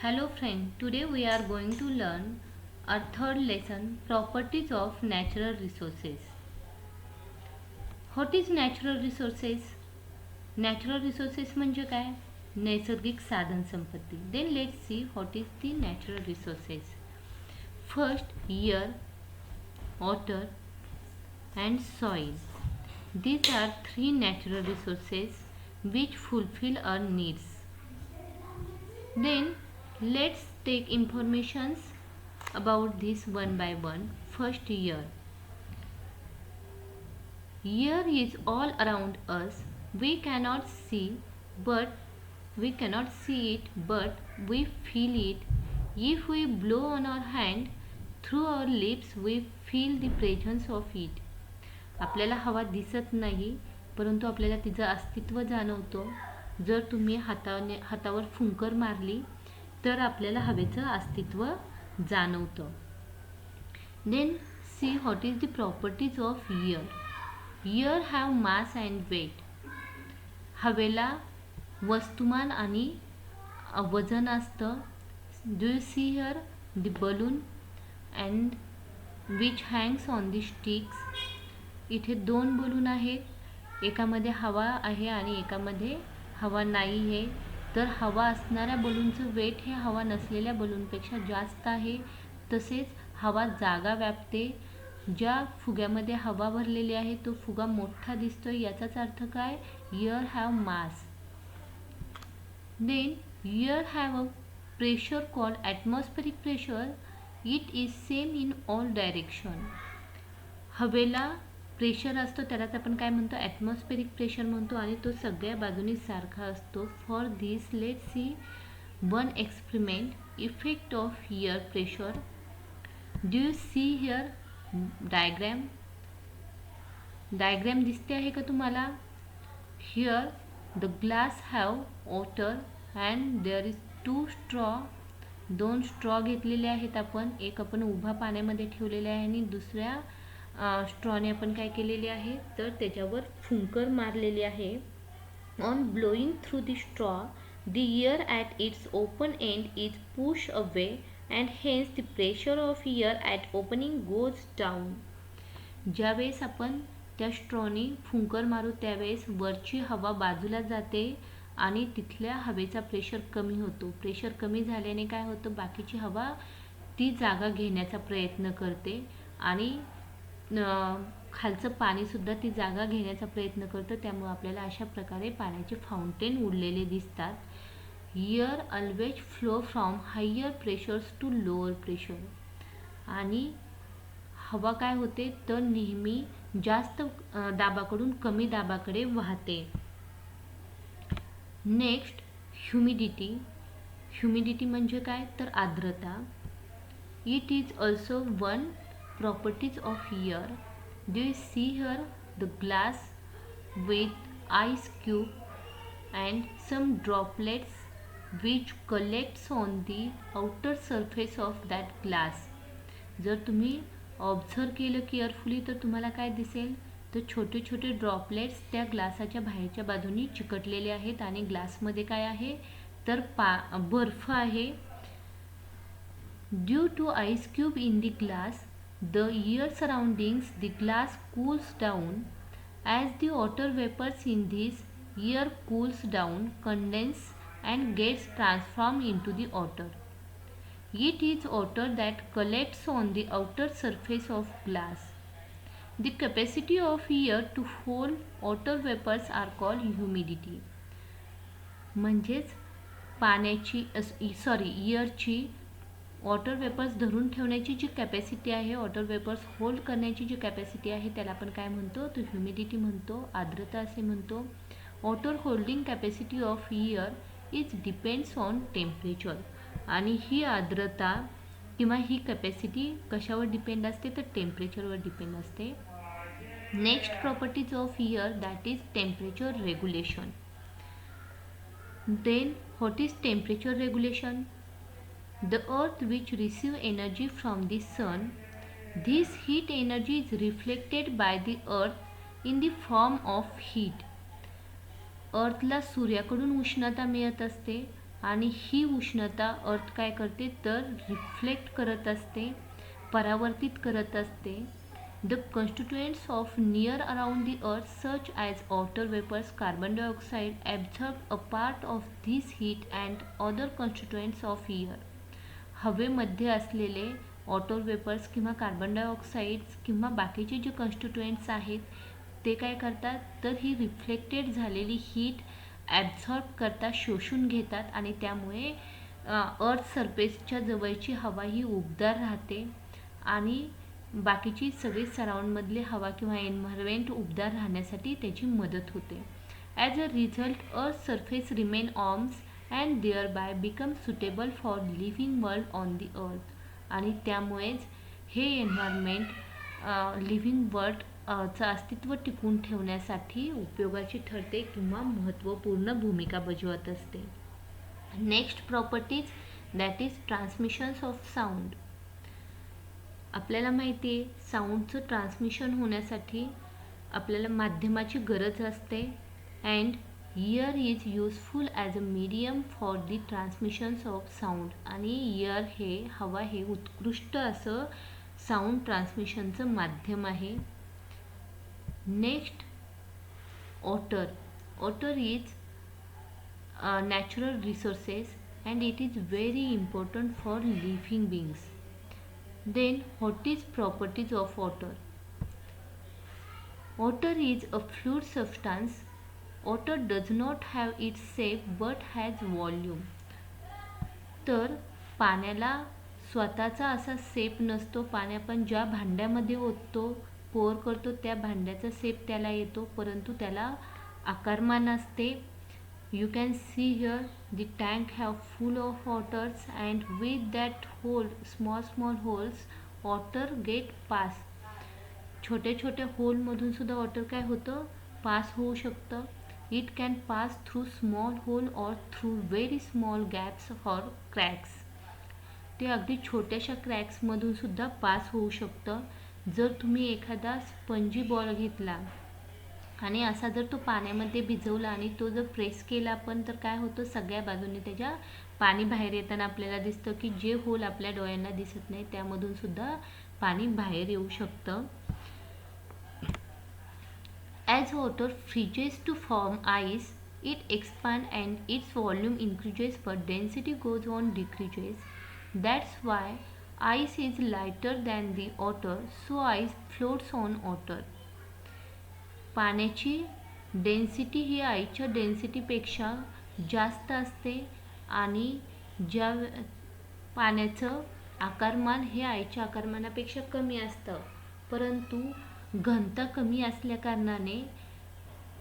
Hello friend, today we are going to learn our third lesson, properties of natural resources. What is natural resources? Natural resources म्हणजे काय? नैसर्गिक साधन संपत्ती. Then let's see what is the natural resources. First, air, water and soil. These are three natural resources which fulfill our needs. Then let's take informations about this one by one. First, air. Air is all around us. We cannot see it, but we feel it. If we blow on our hand, through our lips we feel the presence of it. आपल्याला हवा दिसत नाही, परंतु आपल्याला तिचं अस्तित्व जाणवतं. जर तुम्ही हातावर फुंकर मारली तर आपल्याला हवेचं अस्तित्व जाणवतं. Then see what is the properties of air. Air have mass and weight. हवेला वस्तुमान आणि वजन असतं. Do you see here the balloon and which hangs on the sticks? इथे दोन बलून आहेत. एकामध्ये हवा आहे आणि एकामध्ये हवा नाही आहे. तर हवा असणाऱ्या बलूनचं वेट हे हवा नसलेल्या बलूनपेक्षा जास्त आहे. तसेच हवा जागा व्यापते. ज्या फुग्यामध्ये हवा भरलेली आहे तो फुगा मोठा दिसतोय. याचाच अर्थ काय? Air have mass. Then air have a pressure called atmospheric pressure. It is same in all direction. हवेला प्रेशर असतो, त्यालाच आपण काय म्हणतो? ॲटमॉस्फेरिक प्रेशर म्हणतो आणि तो सगळ्या बाजूनी सारखा असतो. For this let see one experiment, effect of air pressure. Do you see here diagram दिसते आहे का तुम्हाला? Here the glass have water and there is two straw. दोन स्ट्रॉ घेतलेले आहेत आपण. एक आपण उभा पाण्यामध्ये ठेवलेला आहे आणि दुसऱ्या स्ट्रॉने आपण काय केलेले आहे तर त्याच्यावर फुंकर मारलेली आहे. On blowing through the straw the air at its open end is push away and hence the pressure of air at opening goes down. ज्यावेळेस आपण त्या स्ट्रॉने फुंकर मारू त्यावेळेस वरची हवा बाजूला जाते आणि तिथल्या हवेचा प्रेशर कमी होतो. प्रेशर कमी झाल्याने काय होतं? बाकीची हवा ती जागा घेण्याचा प्रयत्न करते आणि खालचं पाणीसुद्धा ती जागा घेण्याचा प्रयत्न करतं. त्यामुळे आपल्याला अशा प्रकारे पाण्याचे फाउंटेन उडलेले दिसतात. Air always flow from higher pressures to lower pressure. आणि हवा काय होते तर नेहमी जास्त दाबाकडून कमी दाबाकडे वाहते. Next, humidity. ह्युमिडिटी म्हणजे काय तर आर्द्रता. It is also one properties of air. Do you see here the glass with ice cube and some droplets which collects on the outer surface of that glass. जर तुम्ही observe केलं carefully तर तुम्हाला काय दिसेल तर छोटे छोटे ड्रॉपलेट्स त्या ग्लासाच्या बाहेरच्या बाजूनी चिकटलेले आहेत आणि ग्लासमध्ये काय आहे तर बर्फ आहे. Due to ice cube in the glass, the air surroundings the glass cools down. As the water vapors in this air cools down, condense and gets transformed into the water. It is water that collects on the outer surface of glass. The capacity of air to hold water vapors are called humidity. म्हणजेच पाण्याची एअरची water vapours धरून ठेवण्याची जी capacity आहे, water vapours hold करण्याची जी capacity आहे त्याला आपण काय म्हणतो तर ह्युमिडिटी म्हणतो, आर्द्रता असे म्हणतो. Water holding capacity of air is depends on temperature. आणि ही आर्द्रता किंवा ही कॅपॅसिटी कशावर डिपेंड असते तर टेम्परेचरवर डिपेंड असते. Next properties of air that is temperature regulation. Then what is temperature regulation? The earth which receive energy from the sun, this heat energy is reflected by the earth in the form of heat. अर्थला सूर्याकडून उष्णता मिळत असते आणि ही उष्णता अर्थ काय करते तर reflect करत असते, परावर्तित करत असते. The constituents of near around the earth such as water vapours, carbon dioxide absorb a part of this heat and other constituents of air. हवेमध्ये असलेले वॉटर वेपर्स किंवा कार्बन डायऑक्साईड्स किंवा बाकीचे जे कॉन्स्टिट्युएंट्स आहेत ते काय करतात तर ही रिफ्लेक्टेड झालेली हीट ॲब्झॉर्ब करतात, शोषून घेतात आणि त्यामुळे अर्थ सरफेसच्या जवळची हवा ही उबदार राहते आणि बाकीची सगळी सराउंडमधली हवा किंवा एन्व्हायरमेंट उबदार राहण्यासाठी त्याची मदत होते. As a result earth surface remain warm and thereby become suitable for living world on the earth. आणि त्यामुळेच हे एन्व्हायरमेंट लिव्हिंग वर्ल्ड चं अस्तित्व टिकून ठेवण्यासाठी उपयोगाची ठरते किंवा महत्त्वपूर्ण भूमिका बजावत असते. Next properties that is transmissions of sound. आपल्याला माहिती आहे साऊंडचं ट्रान्समिशन होण्यासाठी आपल्याला माध्यमाची गरज असते. And air is useful as a medium for the transmissions of sound. आणि एअर हे हवा हे उत्कृष्ट असं साऊंड ट्रान्समिशनचं माध्यम आहे. Next water. Water is natural resources and it is very important for living beings. Then what is properties of water? Water is a fluid substance. Water does not have its shape but has volume. तर पाण्याला स्वतःचा असा shape नसतो. पाणी आपण ज्या भांड्यामध्ये ओततो, पोर करतो त्या भांड्याचा शेप त्याला येतो, परंतु त्याला आकारमान असते. You can see here the tank have full of waters and with that hole, small holes, water get pass. छोटे छोटे होल मधून सुद्धा वॉटर काय होतं पास होऊ शकतं. It can pass through small hole or through very small gaps or cracks. ते अगदी छोट्याशा क्रॅक्स मधून सुद्धा पास होऊ शकतं. जर तुम्ही एखादा स्पंजी बॉल घेतला आणि असा जर तो पाण्यामध्ये भिजवला आणि तो जर प्रेस केला आपण तर काय होतं सगळ्या बाजूने त्याच्या पाणी बाहेर येताना आपल्याला दिसतं की जे होल आपल्या डोळ्यांना दिसत नाही त्यामधून सुद्धा पाणी बाहेर येऊ शकतं. As water freezes to form ice it expand and its volume increases but density goes on decreases. That's why ice is lighter than the water so ice floats on water. पाण्याची डेन्सिटी ही आईच्या डेन्सिटीपेक्षा जास्त असते आणि ज्या पाण्याचं आकारमान हे आईच्या आकारमानापेक्षा कमी असतं, परंतु घनता कमी असल्याकारणाने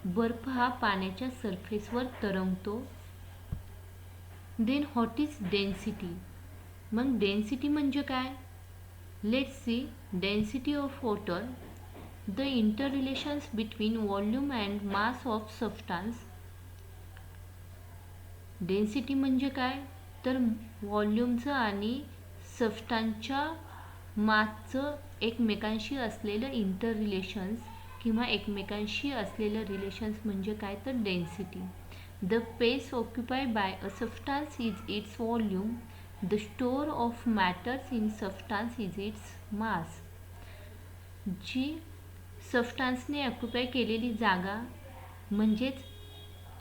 बर्फ हा पाण्याच्या सरफेसवर तरंगतो. Then what is density. मग डेन्सिटी म्हणजे काय. Let's see density of water. The interrelations between volume and mass of substance. Density म्हणजे काय तर व्हॉल्यूमचं आणि सबस्टन्सच्या मासचं एकमेकांशी असलेलं इंटर रिलेशन्स किंवा एकमेकांशी असलेलं रिलेशन्स म्हणजे काय तर density. The space occupied by a substance is its volume. The store of matters in substance is its mass. जी सबस्टन्सने ऑक्युपाय केलेली जागा म्हणजेच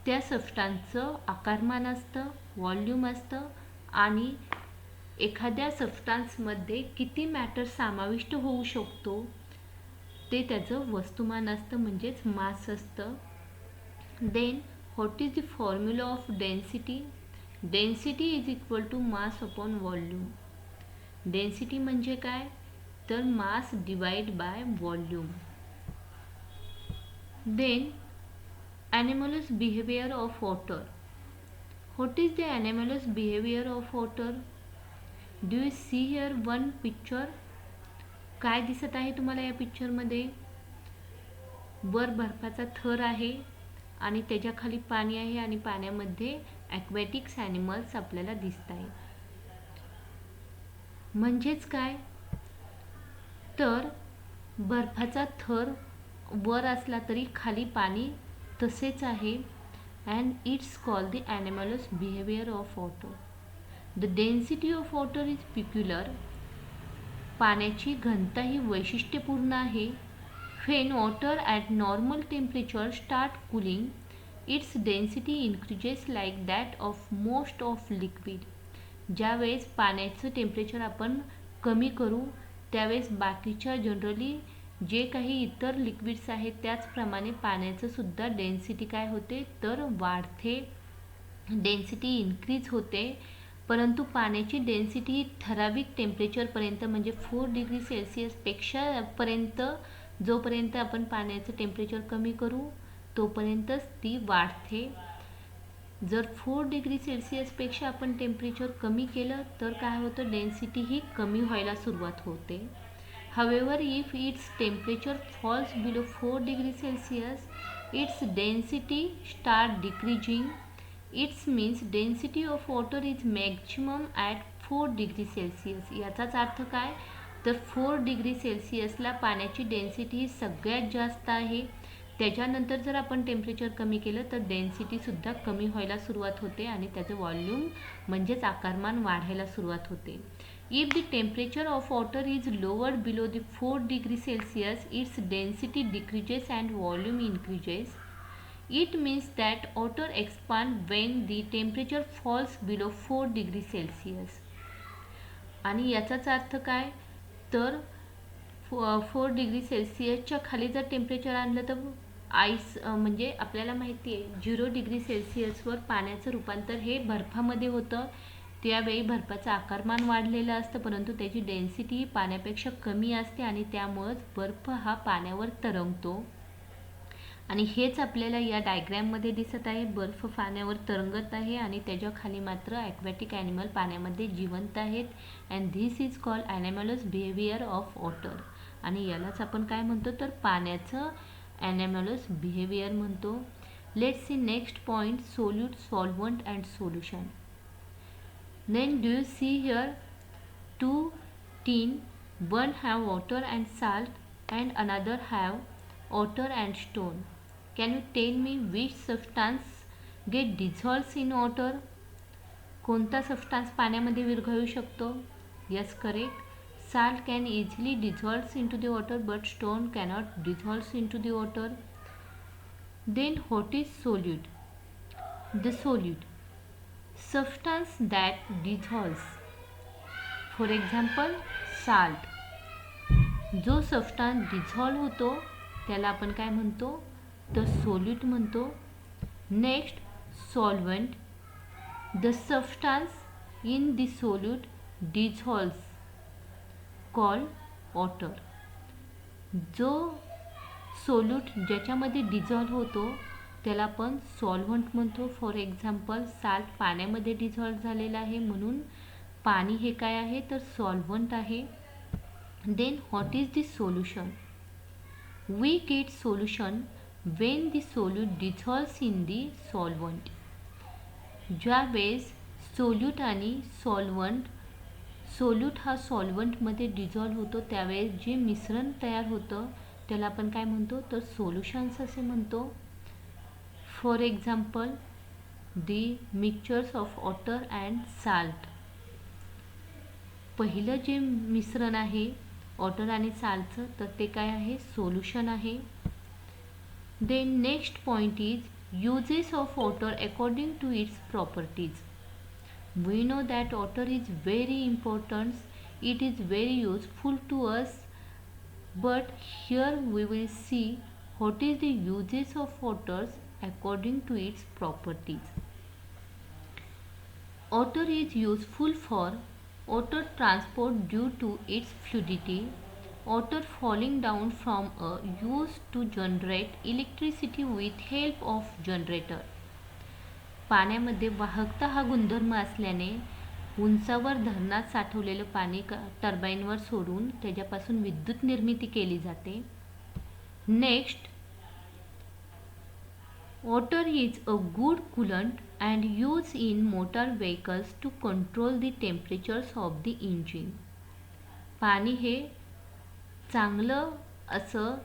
त्या सबस्टन्सचं आकारमान असतं, व्हॉल्यूम असतं आणि एखाद्या सबस्टन्समध्ये किती मॅटर समाविष्ट होऊ शकतो ते त्याचं वस्तुमान असतं म्हणजेच मास असतं. Then what is the formula of density. Density is equal to mass upon volume. Density म्हणजे काय तर mass divide by volume. Then anomalous behavior of water. What is the anomalous behavior of water? Do you see here one picture? काय दिसत आहे तुम्हाला या पिक्चरमध्ये. वर बर्फाचा थर आहे आणि त्याच्या खाली पाणी आहे आणि पाण्यामध्ये ॲक्वॅटिक्स ॲनिमल्स आपल्याला दिसत आहेत. म्हणजेच काय तर बर्फाचा थर वर असला तरी खाली पाणी तसेच आहे and it's called the anomalous behavior of water. The density of water is peculiar. पाण्याची घनता ही वैशिष्ट्यपूर्ण आहे. When water at normal temperature start cooling, its density increases like that of most of liquid. ज्यावेळेस पाण्याचं टेम्परेचर आपण कमी करू त्यावेळेस बाकीच्या जनरली जे काही इतर लिक्विड्स आहेत त्याचप्रमाणे पाण्याचं सुद्धा डेन्सिटी काय होते तर वाढते, डेन्सिटी इन्क्रीज होते. परंतु पाण्याची डेन्सिटी ही ठराविक टेम्परेचरपर्यंत म्हणजे 4 डिग्री सेल्सिअसपेक्षा पर्यंत जोपर्यंत आपण पाण्याचं टेम्परेचर कमी करू तोपर्यंतच ती वाढते. जर 4 डिग्री सेल्सिअसपेक्षा आपण टेम्परेचर कमी केलं तर काय होतं डेन्सिटी ही कमी व्हायला सुरुवात होते. However, if its temperature falls below 4 degree Celsius, its density start decreasing. It means density of water is maximum at 4 degree Celsius. याचाच अर्थ काय तर 4 डिग्री सेल्सिअसला पाण्याची डेन्सिटी ही सगळ्यात जास्त आहे. त्याच्यानंतर जर आपण टेम्परेचर कमी केलं तर डेन्सिटीसुद्धा कमी व्हायला सुरुवात होते आणि त्याचं व्हॉल्यूम म्हणजेच आकारमान वाढायला सुरुवात होते. If the temperature of water is lowered below the 4 degree Celsius, its density decreases and volume increases. It means that water expands when the temperature falls below 4 degree Celsius. आणि याचाच अर्थ काय तर 4 डिग्री सेल्सिअसच्या खाली जर टेम्परेचर आणलं तर ice म्हणजे आपल्याला माहिती आहे 0 डिग्री सेल्सिअसवर पाण्याचं रूपांतर हे बर्फामध्ये होतं. त्यावेळी बर्फाचं आकारमान वाढलेलं असतं परंतु त्याची डेन्सिटी पाण्यापेक्षा कमी असते आणि त्यामुळेच बर्फ हा पाण्यावर तरंगतो. आणि हेच आपल्याला या डायग्रॅममध्ये दिसत आहे. बर्फ पाण्यावर तरंगत आहे आणि त्याच्या खाली मात्र ॲक्वॅटिक ॲनिमल पाण्यामध्ये जिवंत आहेत. And this is called anomalous behaviour of water. आणि यालाच आपण काय म्हणतो तर पाण्याचं ॲनिमलस बिहेवियर म्हणतो. Let's see next point solute, solvent and solution. Then do you see here 2 tin, one have water and salt and another have water and stone. Can you tell me which substance get dissolves in water? कोणता substance पाण्यामध्ये विरघळू शकतो? Yes, correct. Salt can easily dissolve into the water but stone cannot dissolve into the water. Then what is solute? The solute substance that dissolves. For example, salt. जो substance dissolve होतो त्याला आपण काय म्हणतो तर solute म्हणतो. Next solvent. The substance in the solute dissolves called water. जो solute ज्याच्यामध्ये डिझॉल्व होतो त्याला आपण सॉल्व्हंट म्हणतो. फॉर एक्झाम्पल साल्ट पाण्यामध्ये डिझॉल्व झालेला आहे म्हणून पाणी हे काय आहे तर सॉल्व्हंट आहे. Then what is the solution? We get solution when the solute dissolves in the solvent. ज्यावेळेस सोल्यूट आणि सॉल्व्हंट, सोल्यूट हा सॉल्व्हंटमध्ये डिझॉल्व होतो त्यावेळेस जे मिश्रण तयार होतं त्याला आपण काय म्हणतो तर सोल्युशन्स असे म्हणतो. For example, the mixtures of water and salt. पहिलं जे मिश्रण आहे वॉटर आणि साल्टचं तर ते काय आहे सोल्युशन आहे. Then next point is uses of water according to its properties. We know that water is very important. It is very useful to us. But here we will see what is the uses of water according to its properties. Water is useful for water transport due to its fluidity. Water falling down from a used to generate electricity with help of generator. पाण्यामध्ये वाहकता हा गुणधर्म असल्याने उंचावर धरणात साठवलेलं पाणी टर्बाईनवर सोडून त्याच्यापासून विद्युत निर्मिती केली जाते. Next, water is a good coolant and used in motor vehicles to control the temperatures of the engine. पाणी हे चांगलं असं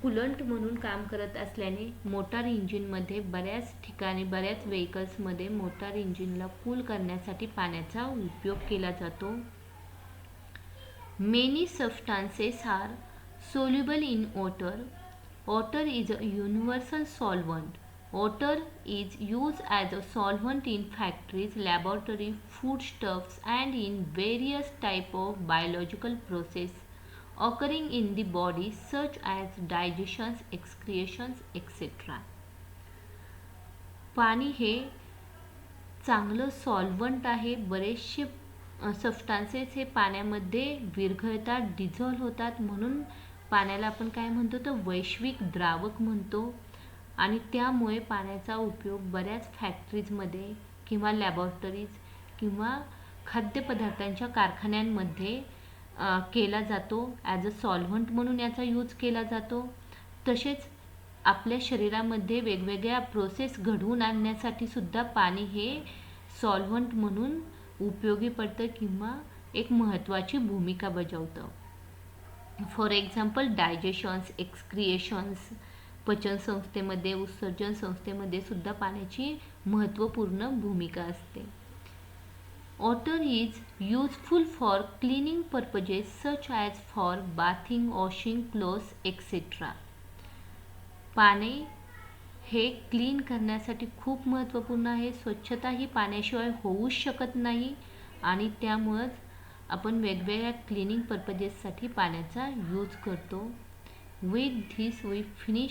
कूलंट म्हणून काम करत असल्याने मोटार इंजिनमध्ये बऱ्याच ठिकाणी बऱ्याच व्हेकल्समध्ये मोटार इंजिनला कूल करण्यासाठी पाण्याचा उपयोग केला जातो. Many substances are soluble in water. Water is a universal solvent. Water is used as a solvent in factories, laboratory, foodstuffs, and in various types of biological processes occurring in the body, such as digestion, excretions, etc. पाणी हे चांगलं solvent आहे. बरेचसे सबस्टान्सेस हे पाण्यामध्ये विरघळतात, dissolve होतात, म्हणून पाण्याला आपण काय म्हणतो तर वैश्विक द्रावक म्हणतो. आणि त्यामुळे पाण्याचा उपयोग बऱ्याच फॅक्टरीजमध्ये किंवा लॅबॉरेटरीज किंवा खाद्यपदार्थांच्या कारखान्यांमध्ये केला जातो. ॲज अ सॉल्व्हंट म्हणून याचा यूज केला जातो. तसेच आपल्या शरीरामध्ये वेगवेगळ्या प्रोसेस घडवून आणण्यासाठी सुद्धा पाणी हे सॉल्व्हंट म्हणून उपयोगी पडतं किंवा एक महत्त्वाची भूमिका बजावतं. फॉर एक्झाम्पल डायजेशन्स, एक्सक्रिएशन्स, पचन संस्थेमध्ये, उत्सर्जन संस्थेमध्ये सुद्धा पाण्याची महत्त्वपूर्ण भूमिका असते. Water is useful for cleaning purposes such as for bathing, washing clothes etcetera. पाणी हे क्लीन करण्यासाठी खूप महत्त्वपूर्ण आहे. स्वच्छता ही पाण्याशिवाय होऊच शकत नाही आणि त्यामुळंच आपण वेगवेगळ्या क्लिनिंग पर्पजेससाठी पाण्याचा यूज करतो. With this we finish